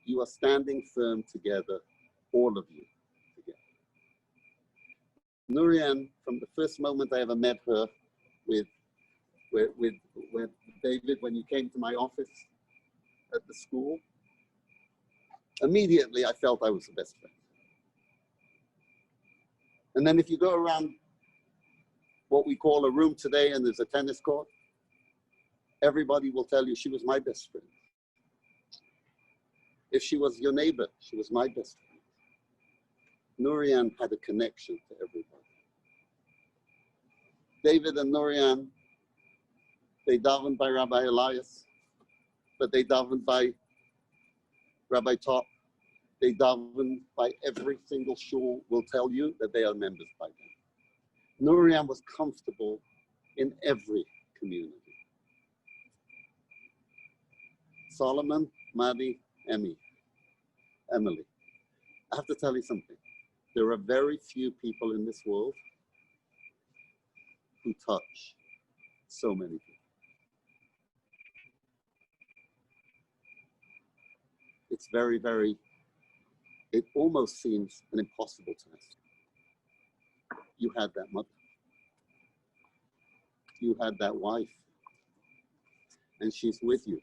Speaker 6: You are standing firm together, all of you together. Nourin, from the first moment I ever met her with David, when you came to my office at the school, immediately I felt I was the best friend. And then if you go around what we call a room today and there's a tennis court, everybody will tell you she was my best friend. If she was your neighbor, she was my best friend. Nourin had a connection to everybody. David and Nourin, they davened by Rabbi Elias, but they davened by Rabbi Top. They davened by every single shul will tell you that they are members by them. Nourin was comfortable in every community. Solomon, Madi, Emily. I have to tell you something. There are very few people in this world who touch so many people. It's very, very, it almost seems an impossible task. You had that mother. You had that wife. And she's with you.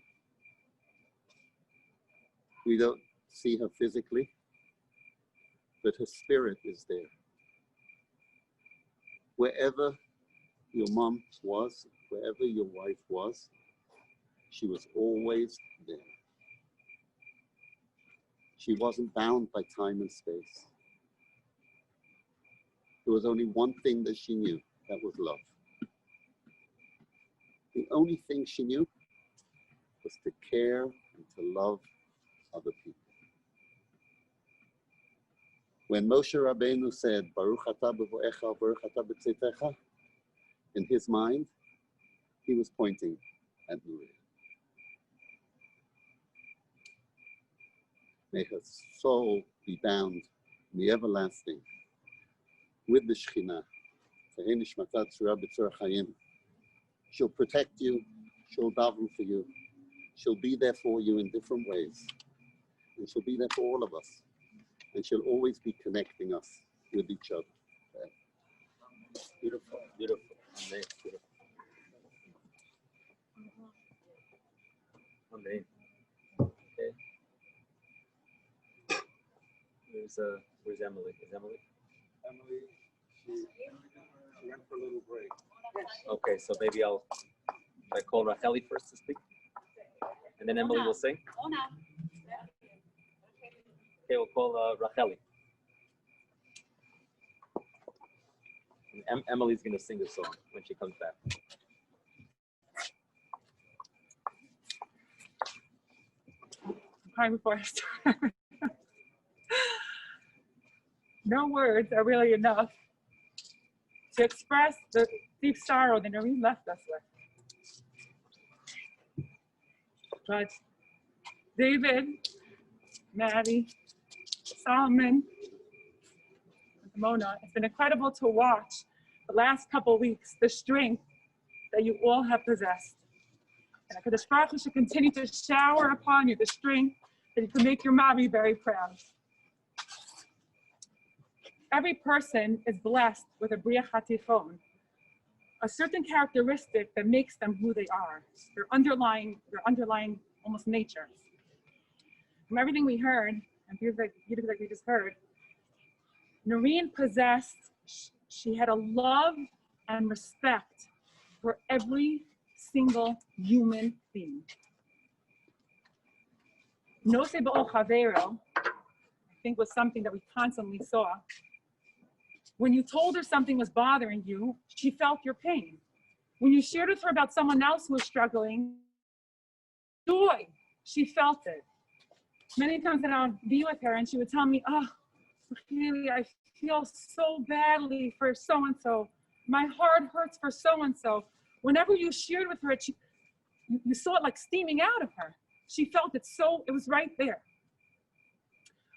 Speaker 6: We don't see her physically, but her spirit is there. Wherever your mom was, wherever your wife was, she was always there. She wasn't bound by time and space. There was only one thing that she knew, that was love. The only thing she knew was to care and to love other people. When Moshe Rabbeinu said, Baruch atah b'vo'echa, Baruch atah b'tzeitecha, in his mind, he was pointing at Nourin. May her soul be bound in the everlasting with the Shekhinah. She'll protect you, she'll daven for you, she'll be there for you in different ways, and she'll be there for all of us, and she'll always be connecting us with each other.
Speaker 2: Beautiful, beautiful, amen, beautiful. Amen. Okay. Where's Emily? Is Emily?
Speaker 4: Emily, she went for a little break.
Speaker 2: Okay, so maybe I call Racheli first to speak, and then Emily will sing. Okay, we'll call Racheli. And Emily's gonna sing a song when she comes back.
Speaker 11: Crying before I start. No words are really enough to express the deep sorrow that Nourin left us with. But David, Maddie, Solomon, Mona, it's been incredible to watch the last couple of weeks, the strength that you all have possessed. And HaKadosh Baruch Hu should continue to shower upon you the strength that you can make your mommy very proud. every person is blessed with a Bria Chatifon, a certain characteristic that makes them who they are, their underlying almost nature. From everything we heard, and beautiful like we just heard, Nourin possessed, she had a love and respect for every single human being. Nose ba'ol chavero, I think, was something that we constantly saw. When you told her something was bothering you, she felt your pain. When you shared with her about someone else who was struggling, joy, she felt it. Many times that I would be with her and she would tell me, oh, really, I feel so badly for so-and-so. My heart hurts for so-and-so. Whenever you shared with her, you saw it like steaming out of her. She felt it so, it was right there.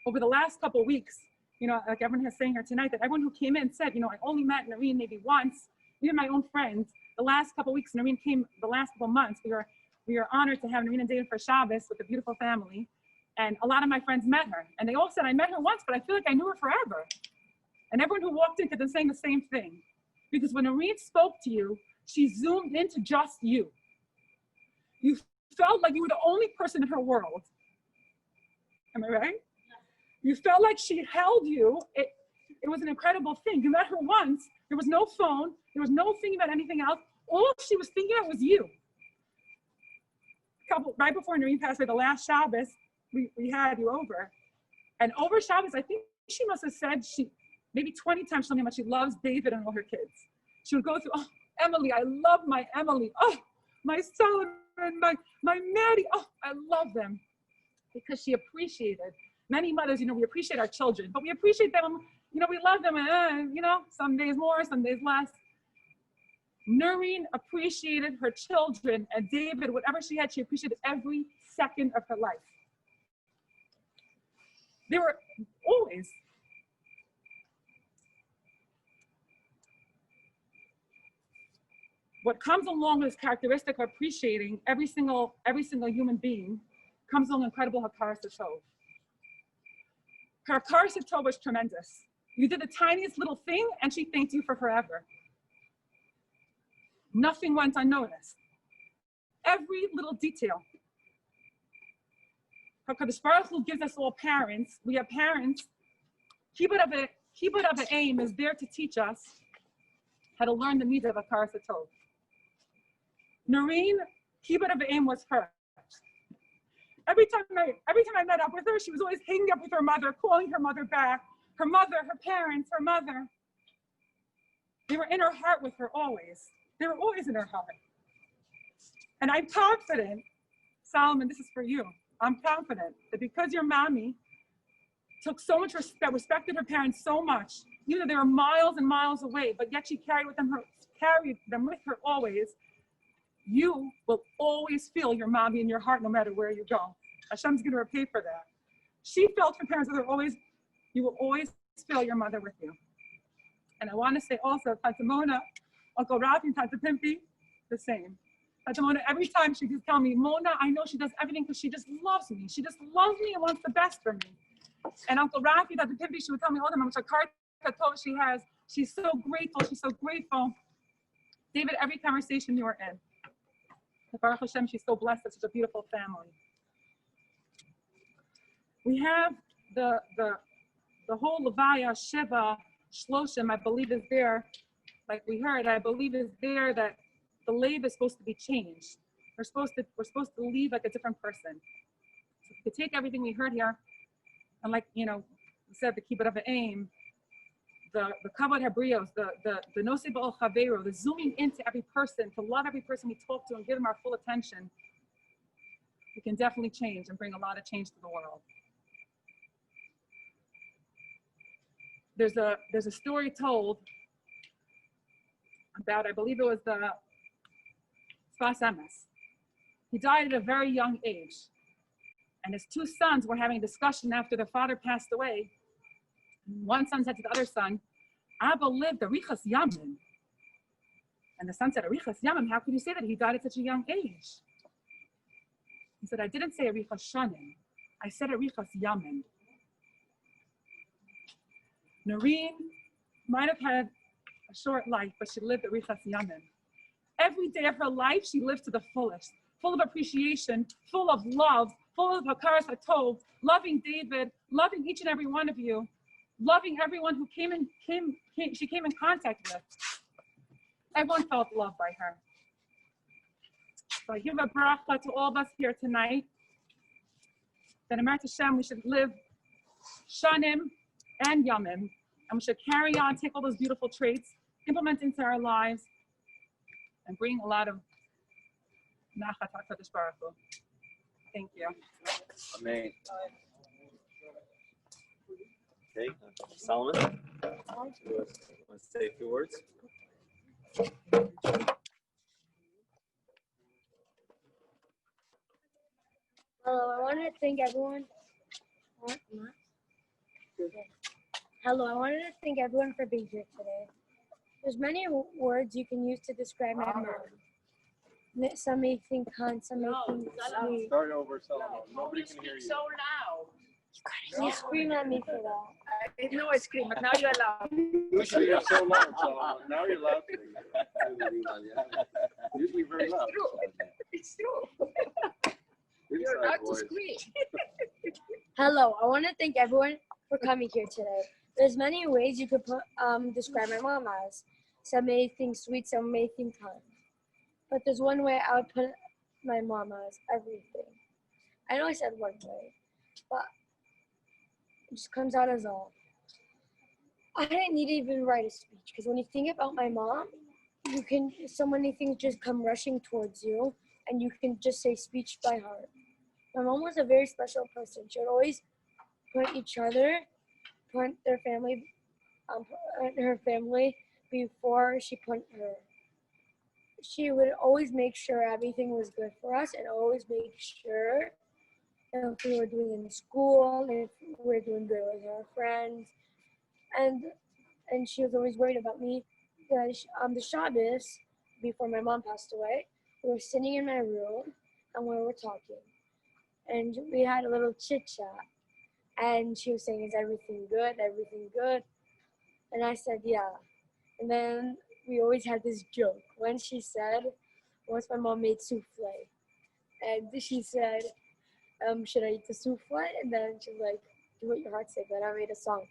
Speaker 11: Over the last couple of weeks, you know, like everyone has saying here tonight, that everyone who came in said, you know, I only met Nourin maybe once, even my own friends. The last couple of weeks, Nourin came, the last couple of months, we were honored to have Nourin and David for Shabbos with a beautiful family. And a lot of my friends met her. And they all said, I met her once, but I feel like I knew her forever. And everyone who walked in kept saying the same thing. Because when Nourin spoke to you, she zoomed into just you. You felt like you were the only person in her world. Am I right? You felt like she held you. It was an incredible thing. You met her once. There was no phone. There was no thinking about anything else. All she was thinking about was you. Right before Nourin passed away, the last Shabbos, we had you over. And over Shabbos, I think she must have said maybe 20 times something about she loves David and all her kids. She would go through, oh, Emily, I love my Emily. Oh, my Solomon, my Maddie. Oh, I love them. Because she appreciated. Many mothers, you know, we appreciate our children, but we appreciate them, you know, we love them, you know, some days more, some days less. Nourin appreciated her children, and David, whatever she had, she appreciated every second of her life. They were always. What comes along with this characteristic of appreciating every single human being comes along incredible hakaras hatov. Her hakaras hatov was tremendous. You did the tiniest little thing and she thanked you for forever. Nothing went unnoticed. Every little detail. HaKadosh Baruch Hu gives us all parents. We have parents. Kibbud of the aim is there to teach us how to learn the needs of hakaras hatov. Nourin, Kibbud of the aim was her. Every time I met up with her, she was always hanging up with her mother, calling her mother back. Her mother, her parents, her mother. They were in her heart with her always. They were always in her heart. And I'm confident, Solomon, this is for you. I'm confident that because your mommy took so much respect, respected her parents so much, even though they were miles and miles away, but yet she carried them with her always, you will always feel your mommy in your heart no matter where you go. Hashem's going to repay for that. She felt her parents with her always. You will always feel your mother with you. And I want to say also, Tante Mona, Uncle Rafi, Tante Pimpy, the same. Tante Mona, every time she just tell me, Mona, I know she does everything because she just loves me. She just loves me and wants the best for me. And Uncle Rafi, Tante Pimpy, she would tell me all the time how much hakaras she has. She's so grateful. She's so grateful. David, every conversation you were in, Baruch Hashem, she's so blessed. It's such a beautiful family. We have the whole Levaya, Sheva, Shloshim, I believe is there. Like we heard, I believe is there that the lave is supposed to be changed. We're supposed to leave like a different person. So if you could take everything we heard here, and like, you know, we said the kibbud of the aim, the kavod habrios, the nose ba'ol chavero, the zooming into every person, to love every person we talk to and give them our full attention, we can definitely change and bring a lot of change to the world. There's a story told about, I believe it was the Sfas Emes. He died at a very young age, and his two sons were having a discussion after their father passed away. One son said to the other son, Abba lived a Richas Yamim. And the son said, a Richas Yamim, how could you say that? He died at such a young age. He said, I didn't say a Richas Shanim. I said a Richas Yamim. Nourin might have had a short life, but she lived at Richas Yamin. Every day of her life, she lived to the fullest, full of appreciation, full of love, full of hakaras hatov, loving David, loving each and every one of you, loving everyone who she came in contact with. Everyone felt loved by her. So I give a bracha to all of us here tonight, that in Eretz Hashem we should live shanim and yamim, and we should carry on, take all those beautiful traits, implement into our lives, and bring a lot of nachat HaKadosh Baruch Hu. Thank you.
Speaker 2: Amen. Okay, Solomon, you want to say a few words?
Speaker 12: Hello, I wanted to thank everyone. Hello, I wanted to thank everyone for being here today. There's many words you can use to describe my mom. Some may think cunt, some may think sweet.
Speaker 8: Start over, Solomon. Nobody can hear you.
Speaker 9: So loud.
Speaker 12: You scream at me for that.
Speaker 9: I know I scream, but now you're loud.
Speaker 8: Usually you're so loud, Solomon. Now you're loud. Usually very loud.
Speaker 9: It's true. You're allowed to scream.
Speaker 12: Hello, I want to thank everyone for coming here today. There's many ways you could describe my mom as. Some may think sweet, some may think kind. But there's one way I would put my mom as: everything. I know I said one way, but it just comes out as all. I didn't need to even write a speech, because when you think about my mom, so many things just come rushing towards you, and you can just say speech by heart. My mom was a very special person. She would always put their family, her family before she put her. She would always make sure everything was good for us, and always make sure if we were doing in school, if we were doing good with our friends, and she was always worried about me. On the Shabbos, before my mom passed away, we were sitting in my room and we were talking, and we had a little chit chat. And she was saying, "Is everything good? Everything good?" And I said, "Yeah." And then we always had this joke. Once my mom made souffle, and she said, "Should I eat the souffle?" And then she was like, "Do what your heart says." Then I made a song.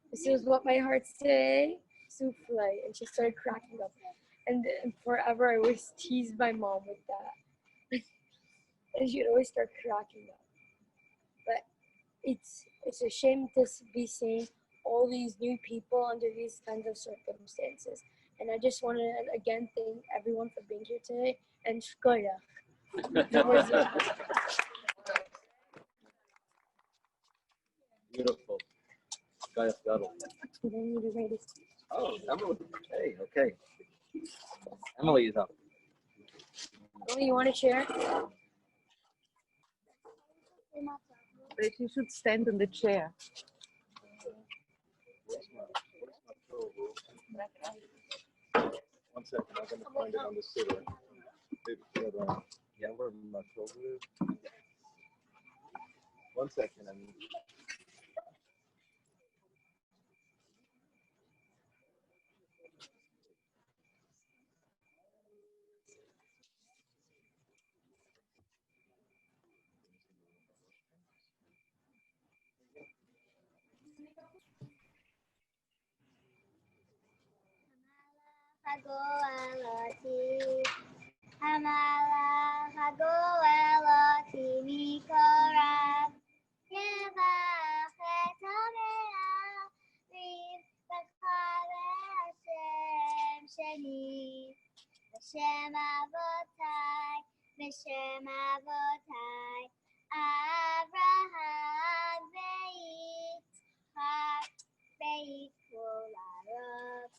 Speaker 12: This is what my heart say, souffle. And she started cracking up. And forever I always teased my mom with that. And she'd always start cracking up. But it's a shame to be seeing all these new people under these kinds of circumstances. And I just want to again thank everyone for being here today, and shkoyach.
Speaker 2: Beautiful. Shkoyach gadol. Oh, Emily. Hey, okay. Emily is up.
Speaker 12: Oh, you want to share?
Speaker 9: But you should stand in the chair.
Speaker 8: One second, I'm going to find it on the sitter. Yeah, where my shoulder is. 1 second.
Speaker 13: Hamala Hagoeloti Mikorav Yevach Etomea Riv B'chare Hashem Sheni B'Shem Avotai Avraham V'Yitzchak Beit Kularov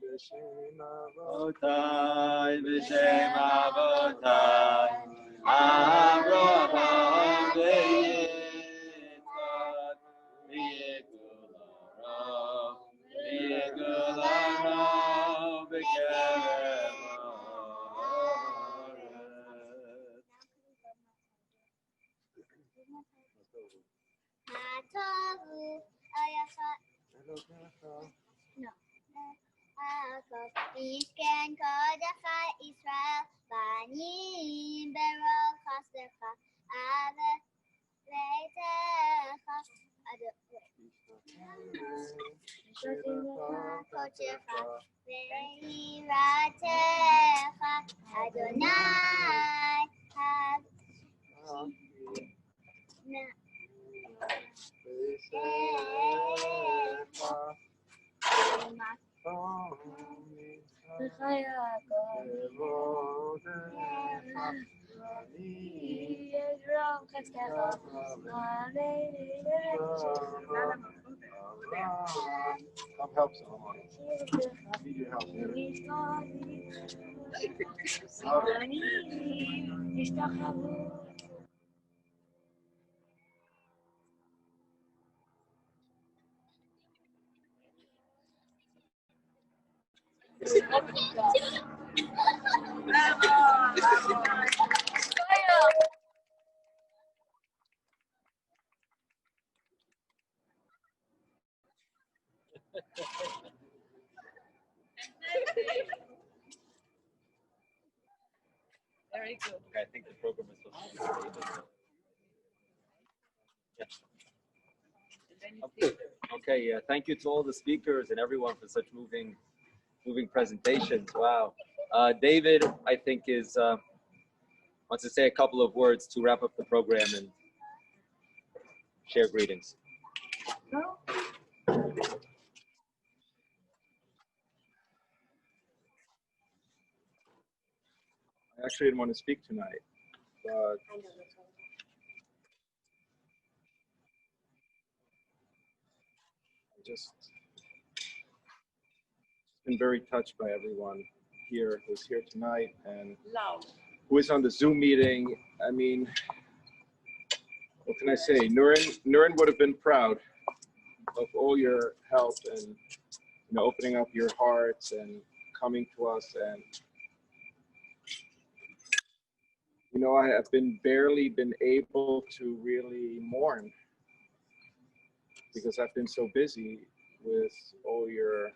Speaker 2: B'Shem Avotai, B'Shem Avotai, Avraham v'Yitzchak, v'Yigul Harav b'Kerem Haaretz.
Speaker 13: Mishkan Kodecha Israel, Banim Berol Chasdecha, Ave Leitecha, Kodecha, Ve'iratecha, Adonai,
Speaker 8: Come help someone. Need your help here.
Speaker 3: Very good.
Speaker 2: Okay, I think the program is supposed to be Okay, yeah. Thank you to all the speakers and everyone for such moving presentations. Wow. David, I think, wants to say a couple of words to wrap up the program and share greetings.
Speaker 8: I actually didn't want to speak tonight, but just been very touched by everyone here who's here tonight and who is on the Zoom meeting. I mean, what can I say? Nourin would have been proud of all your help and opening up your hearts and coming to us. And I have barely been able to really mourn because I've been so busy with all your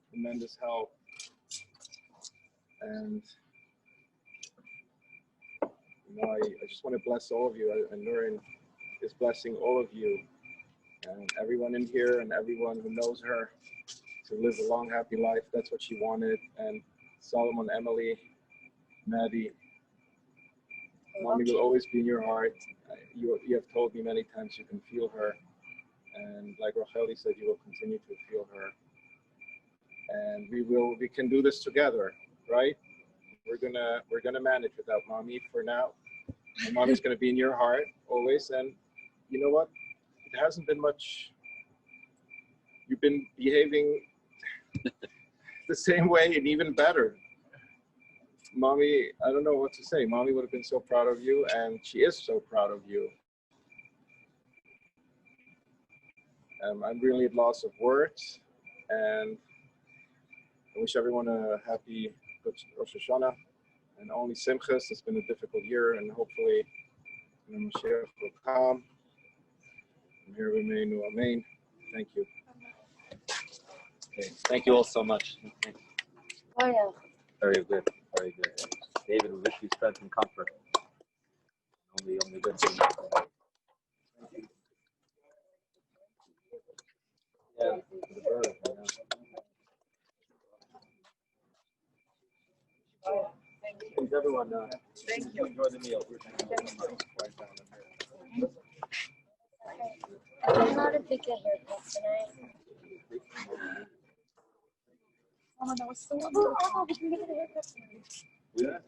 Speaker 8: tremendous help. And I just want to bless all of you, and Nourin is blessing all of you and everyone in here and everyone who knows her to live a long, happy life. That's what she wanted. And Solomon, Emily, Maddie, Mommy will always be in your heart. You have told me many times you can feel her, and like Racheli said, you will continue to feel her. And we can do this together, right? We're gonna manage without Mommy for now. And Mommy's gonna be in your heart always. And you know what? It hasn't been much. You've been behaving the same way and even better. Mommy, I don't know what to say. Mommy would have been so proud of you, and she is so proud of you. I'm really at loss of words, and I wish everyone a happy Rosh Hashanah and only Simchas. It's been a difficult year, and hopefully Mashiach will come. Here we may know, amen. Thank you.
Speaker 2: Okay. Thank you all so much.
Speaker 12: Oh, yeah.
Speaker 2: Very good. Very good. David, we wish you strength and comfort. Only good things. Yeah, the bird, Please, everyone,
Speaker 3: Thank you.
Speaker 2: enjoy the meal.
Speaker 12: I don't know how to pick a haircut tonight.
Speaker 11: Oh, that was so wonderful.
Speaker 12: We can get a haircut tonight.
Speaker 2: Yeah.